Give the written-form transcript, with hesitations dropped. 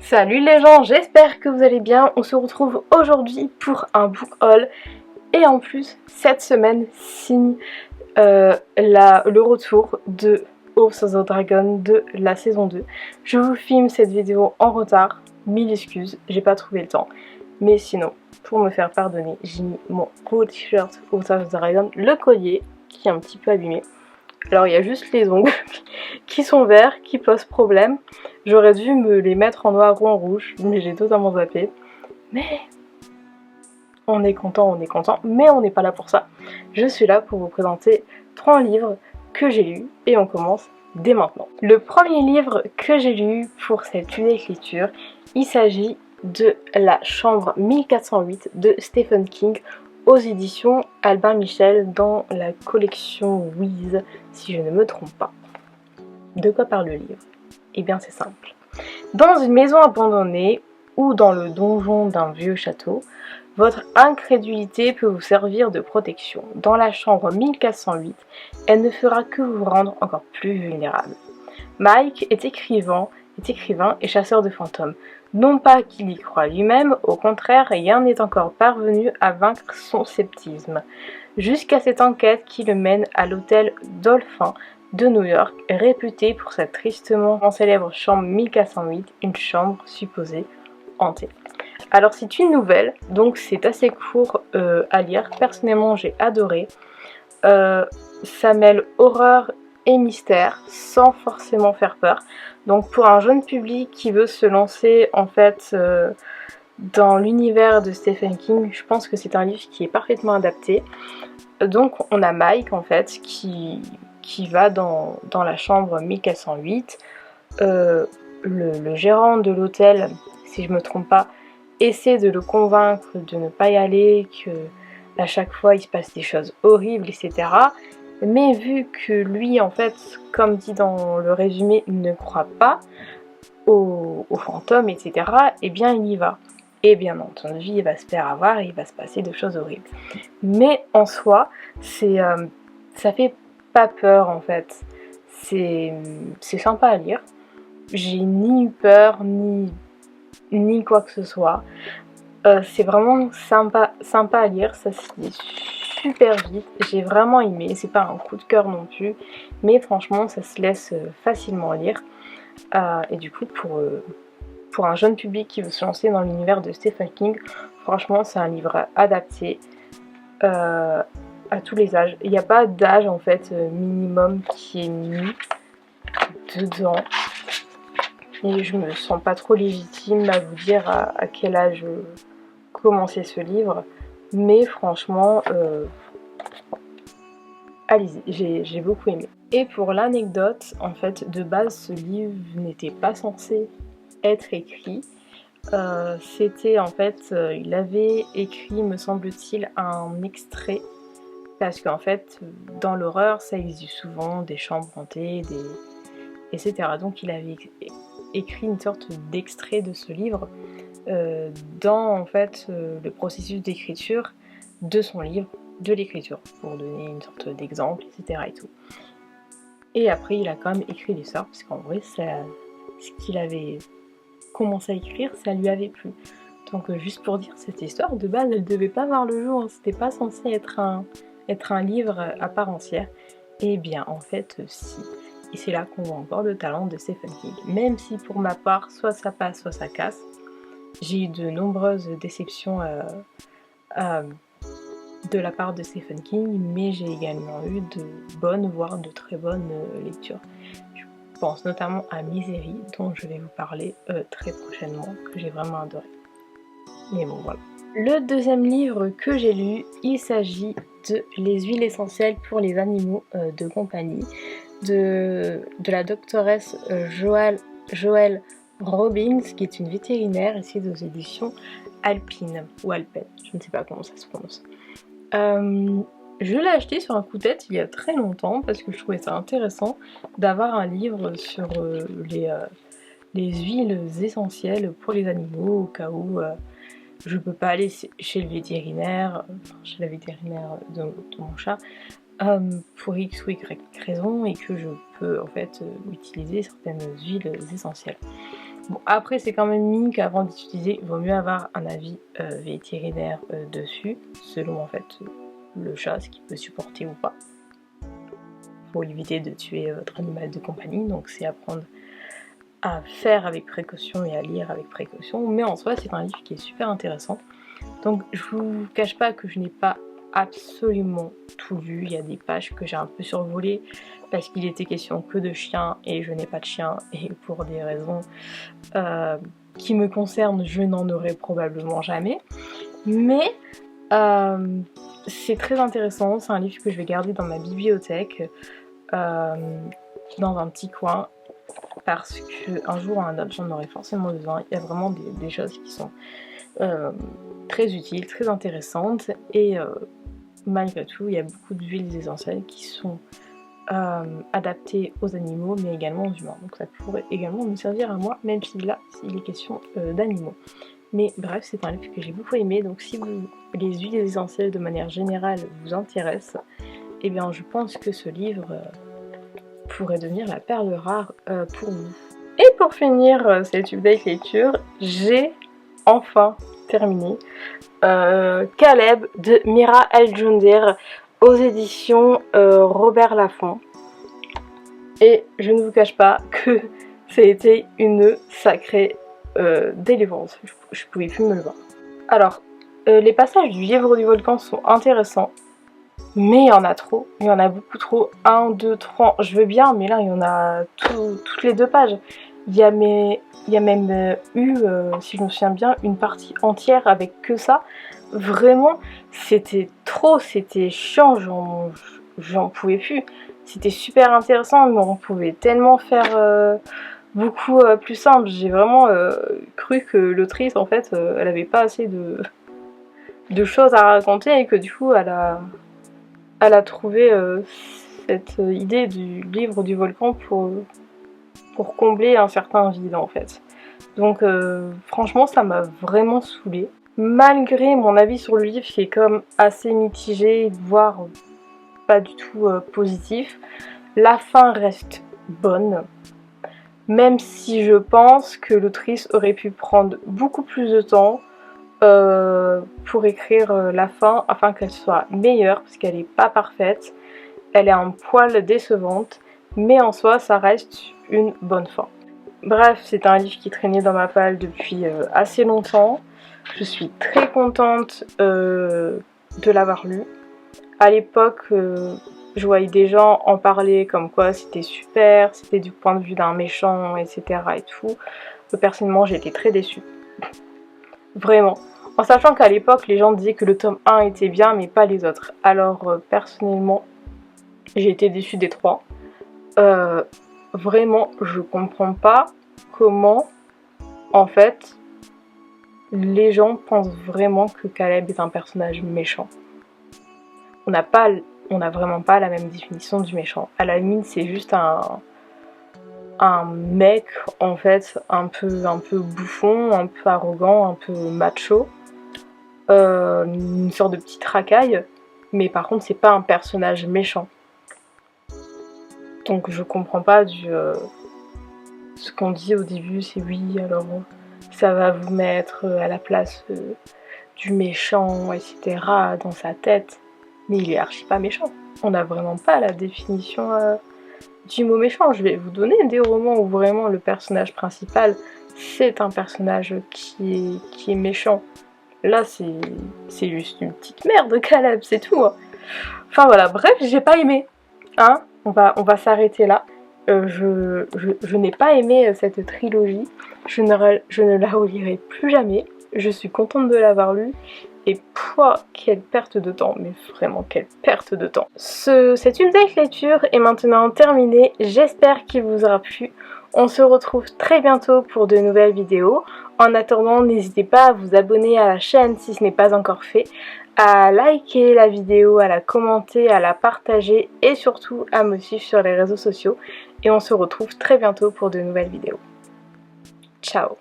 Salut les gens, j'espère que vous allez bien. On se retrouve aujourd'hui pour un book haul et en plus cette semaine signe le retour de House of the Dragon de la saison 2. Je vous filme cette vidéo en retard, mille excuses, j'ai pas trouvé le temps. Mais sinon, pour me faire pardonner, j'ai mis mon beau t-shirt House of the Dragon, le collier qui est un petit peu abîmé. Alors il y a juste les ongles qui sont verts, qui posent problème. J'aurais dû me les mettre en noir ou en rouge, mais j'ai totalement zappé. Mais on est content, mais on n'est pas là pour ça. Je suis là pour vous présenter 3 livres que j'ai lus et on commence dès maintenant. Le premier livre que j'ai lu pour cette lutte lecture, il s'agit de La Chambre 1408 de Stephen King aux éditions Albin Michel dans la collection Wiz, si je ne me trompe pas. De quoi parle le livre? Eh bien c'est simple. Dans une maison abandonnée ou dans le donjon d'un vieux château, votre incrédulité peut vous servir de protection. Dans la chambre 1408, elle ne fera que vous rendre encore plus vulnérable. Mike est écrivain et chasseur de fantômes. Non pas qu'il y croit lui-même, au contraire, rien n'est encore parvenu à vaincre son sceptisme. Jusqu'à cette enquête qui le mène à l'hôtel Dolphin de New York, réputé pour sa tristement célèbre chambre 1408, une chambre supposée hantée. Alors c'est une nouvelle, donc c'est assez court à lire. Personnellement j'ai adoré. Ça mêle horreur et mystère sans forcément faire peur. Donc pour un jeune public qui veut se lancer en fait dans l'univers de Stephen King, je pense que c'est un livre qui est parfaitement adapté. Donc on a Mike en fait qui va dans la chambre 1408. Le gérant de l'hôtel, si je me trompe pas, essaie de le convaincre de ne pas y aller, que à chaque fois il se passe des choses horribles, etc. Mais vu que lui, en fait, comme dit dans le résumé, il ne croit pas aux fantômes, etc., eh bien il y va. Et bien entendu, il va se faire avoir et il va se passer de choses horribles. Mais en soi, ça fait pas peur en fait. C'est sympa à lire. J'ai ni eu peur, ni quoi que ce soit. C'est vraiment sympa à lire, ça se lit super vite, j'ai vraiment aimé, c'est pas un coup de cœur non plus, mais franchement ça se laisse facilement lire. Et du coup pour un jeune public qui veut se lancer dans l'univers de Stephen King, franchement c'est un livre adapté à tous les âges. Il n'y a pas d'âge en fait minimum qui est mis dedans. Et je me sens pas trop légitime à vous dire à quel âge commencer ce livre, mais franchement allez-y, j'ai beaucoup aimé. Et pour l'anecdote, en fait de base ce livre n'était pas censé être écrit. C'était en fait il avait écrit, me semble-t-il, un extrait, parce qu'en fait dans l'horreur ça existe souvent des chambres hantées, etc. Donc il avait écrit une sorte d'extrait de ce livre dans en fait le processus d'écriture de son livre, de l'écriture, pour donner une sorte d'exemple, etc. et tout. Et après il a quand même écrit l'histoire, parce qu'en vrai ce qu'il avait commencé à écrire, ça lui avait plu. Donc juste pour dire, cette histoire de base elle devait pas voir le jour, c'était pas censé être un livre à part entière. Et bien en fait si. Et c'est là qu'on voit encore le talent de Stephen King. Même si pour ma part, soit ça passe, soit ça casse. J'ai eu de nombreuses déceptions de la part de Stephen King, mais j'ai également eu de bonnes, voire de très bonnes lectures. Je pense notamment à Misery, dont je vais vous parler très prochainement, que j'ai vraiment adoré. Mais bon, voilà. Le deuxième livre que j'ai lu, il s'agit de Les huiles essentielles pour les animaux de compagnie, de la doctoresse Joëlle Robbins, qui est une vétérinaire ici aux éditions Alpine, ou Alpen, je ne sais pas comment ça se prononce. Je l'ai acheté sur un coup de tête il y a très longtemps, parce que je trouvais ça intéressant d'avoir un livre sur les huiles essentielles pour les animaux, au cas où je peux pas aller chez le vétérinaire, chez la vétérinaire de mon chat, pour X ou Y raison et que je peux en fait utiliser certaines huiles essentielles. Bon, après c'est quand même mis qu'avant d'utiliser, il vaut mieux avoir un avis vétérinaire dessus, selon en fait le chat, ce qu'il peut supporter ou pas. Pour éviter de tuer votre animal de compagnie, donc c'est à prendre à faire avec précaution et à lire avec précaution, mais en soi c'est un livre qui est super intéressant. Donc je vous cache pas que je n'ai pas absolument tout lu, il y a des pages que j'ai un peu survolées parce qu'il était question que de chiens et je n'ai pas de chien et pour des raisons qui me concernent je n'en aurai probablement jamais, mais c'est très intéressant, c'est un livre que je vais garder dans ma bibliothèque dans un petit coin parce qu'un jour ou un autre j'en aurai forcément besoin. Il y a vraiment des choses qui sont très utiles, très intéressantes et malgré tout il y a beaucoup d'huiles essentielles qui sont adaptées aux animaux mais également aux humains, donc ça pourrait également me servir à moi même si là il est question d'animaux. Mais bref, c'est un livre que j'ai beaucoup aimé, donc si les huiles essentielles de manière générale vous intéressent, eh bien je pense que ce livre pourrait devenir la perle rare pour vous. Et pour finir cette update lecture, j'ai enfin terminé Caleb de Mira El-Joundir aux éditions Robert Laffont. Et je ne vous cache pas que ça a été une sacrée délivrance, je pouvais plus me le voir. Alors, les passages du livre du volcan sont intéressants, mais il y en a trop, il y en a beaucoup trop. 1, 2, 3, je veux bien, mais là il y en a toutes les 2 pages. Il y a même eu, si je me souviens bien, une partie entière avec que ça. Vraiment, c'était trop, c'était chiant, j'en pouvais plus. C'était super intéressant, mais on pouvait tellement faire beaucoup plus simple. J'ai vraiment cru que l'autrice, en fait, elle avait pas assez de choses à raconter et que du coup, elle a trouvé cette idée du livre du volcan pour combler un certain vide, en fait. Donc, franchement, ça m'a vraiment saoulée. Malgré mon avis sur le livre qui est comme assez mitigé, voire pas du tout positif, la fin reste bonne. Même si je pense que l'autrice aurait pu prendre beaucoup plus de temps pour écrire la fin afin qu'elle soit meilleure, parce qu'elle n'est pas parfaite, elle est un poil décevante, mais en soi ça reste une bonne fin. Bref, c'est un livre qui traînait dans ma palle depuis assez longtemps. Je suis très contente de l'avoir lu. À l'époque, je voyais des gens en parler comme quoi c'était super, c'était du point de vue d'un méchant, etc. et tout. Personnellement, j'ai été très déçue. Vraiment. En sachant qu'à l'époque, les gens disaient que le tome 1 était bien, mais pas les autres. Alors, personnellement, j'ai été déçue des 3. Vraiment, je comprends pas comment, en fait, les gens pensent vraiment que Caleb est un personnage méchant. On n'a vraiment pas la même définition du méchant. À la limite, c'est juste un mec, en fait, un peu bouffon, un peu arrogant, un peu macho. Une sorte de petite racaille. Mais par contre, c'est pas un personnage méchant. Donc je comprends pas ce qu'on dit au début, c'est oui, alors ça va vous mettre à la place du méchant, etc. dans sa tête. Mais il est archi pas méchant. On n'a vraiment pas la définition du mot méchant. Je vais vous donner des romans où vraiment le personnage principal, c'est un personnage qui est méchant. Là, c'est juste une petite merde, Caleb, c'est tout. Hein. Enfin voilà, bref, j'ai pas aimé. Hein, on va s'arrêter là. Je n'ai pas aimé cette trilogie. Je ne la relirai plus jamais. Je suis contente de l'avoir lue. Et pouah, quelle perte de temps, mais vraiment quelle perte de temps. Cette update lecture est maintenant terminée, j'espère qu'il vous aura plu. On se retrouve très bientôt pour de nouvelles vidéos. En attendant, n'hésitez pas à vous abonner à la chaîne si ce n'est pas encore fait, à liker la vidéo, à la commenter, à la partager et surtout à me suivre sur les réseaux sociaux. Et on se retrouve très bientôt pour de nouvelles vidéos. Ciao!